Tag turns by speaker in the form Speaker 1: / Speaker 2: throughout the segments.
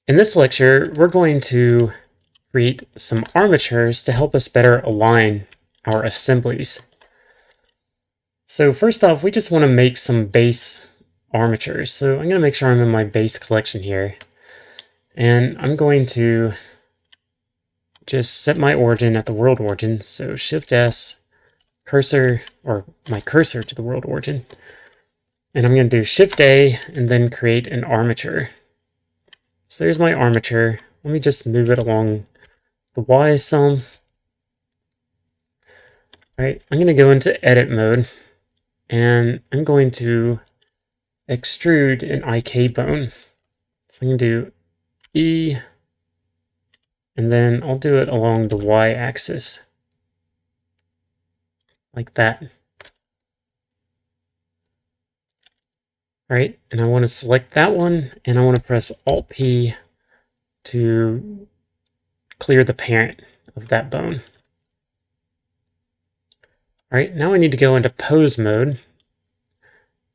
Speaker 1: In this lecture, we're going to create some armatures to help us better align our assemblies. So first off, we just want to make some base armatures. So I'm going to make sure I'm in my base collection here. And I'm going to just set my origin at the world origin. So Shift S, cursor, or my cursor to the world origin. And I'm going to do Shift A and then create an armature. So there's my armature. Let me just move it along the Y some. All right, I'm going to go into edit mode and I'm going to extrude an IK bone. So I'm going to do E, and then I'll do it along the Y axis, like that. All right, and I want to select that one, and I want to press Alt-P to clear the parent of that bone. All right, now I need to go into pose mode,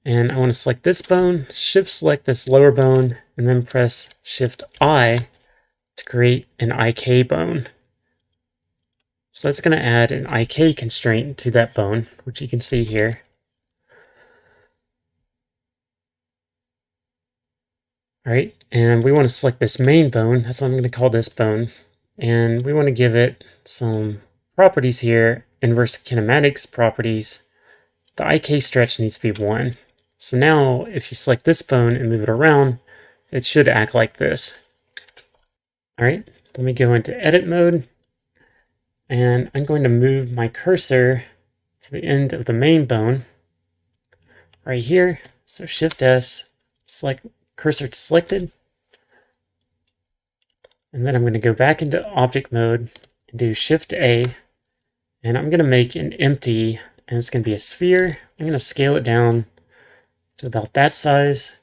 Speaker 1: and I want to select this bone, shift select this lower bone, and then press Shift I to create an IK bone. So that's going to add an IK constraint to that bone, which you can see here. All right, and we want to select this main bone. That's what I'm going to call this bone. And we want to give it some properties here, inverse kinematics properties. The IK stretch needs to be 1. So now if you select this bone and move it around, it should act like this. All right, let me go into edit mode. And I'm going to move my cursor to the end of the main bone right here. So Shift S, select cursor to selected. And then I'm going to go back into object mode and do Shift A. And I'm going to make an empty, and it's going to be a sphere. I'm going to scale it down to about that size.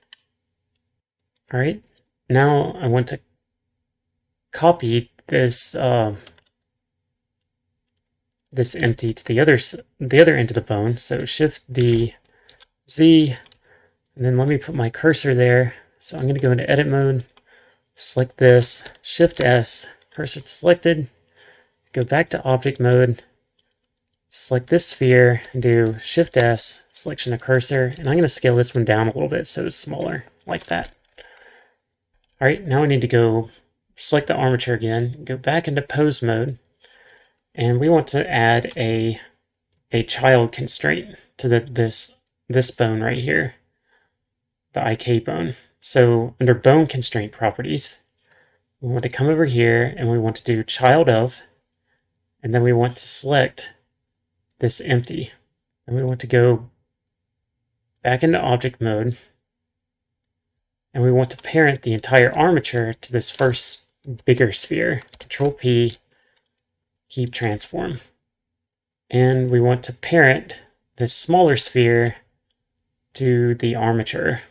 Speaker 1: All right, now I want to copy this this empty to the other end of the bone. So Shift D, Z, and then let me put my cursor there. So I'm going to go into edit mode, select this, Shift S, cursor selected, go back to object mode, select this sphere, and do Shift S, selection of cursor, and I'm going to scale this one down a little bit so it's smaller, like that. All right, now I need to go select the armature again, go back into pose mode, and we want to add a child constraint to this bone right here, the IK bone. So under bone constraint properties, we want to come over here and we want to do child of, and then we want to select this empty. And we want to go back into object mode, and we want to parent the entire armature to this first bigger sphere. Control P, keep transform. And we want to parent this smaller sphere to the armature.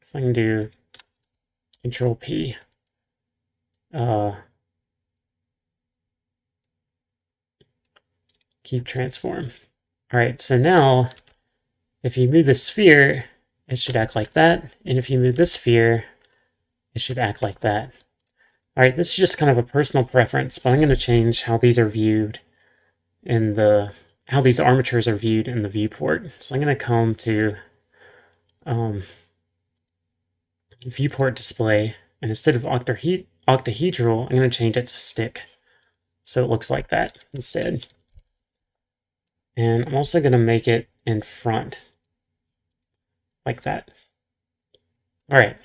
Speaker 1: So I can do Control P. Keep transform. All right, so now if you move the sphere, it should act like that. And if you move this sphere, it should act like that. All right, this is just kind of a personal preference, but I'm going to change how these are viewed in how these armatures are viewed in the viewport. So I'm going to come to viewport display, and instead of octahedral, I'm going to change it to stick. So it looks like that instead. And I'm also going to make it in front, like that. All right.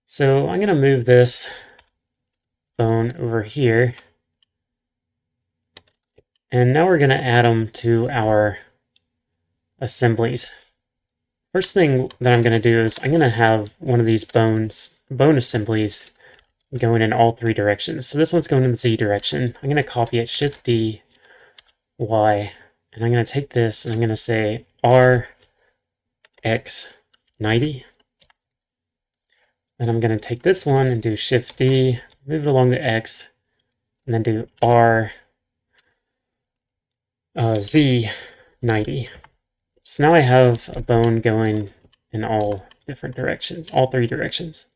Speaker 1: So I'm going to move this bone over here. And now we're going to add them to our assemblies. First thing that I'm going to do is I'm going to have one of these bone assemblies going in all 3 directions. So this one's going in the Z direction. I'm going to copy it, Shift D, Y, and I'm going to take this and I'm going to say RX 90. Then I'm going to take this one and do Shift D, move it along the X, and then do Z 90. So now I have a bone going in all different directions, all 3 directions.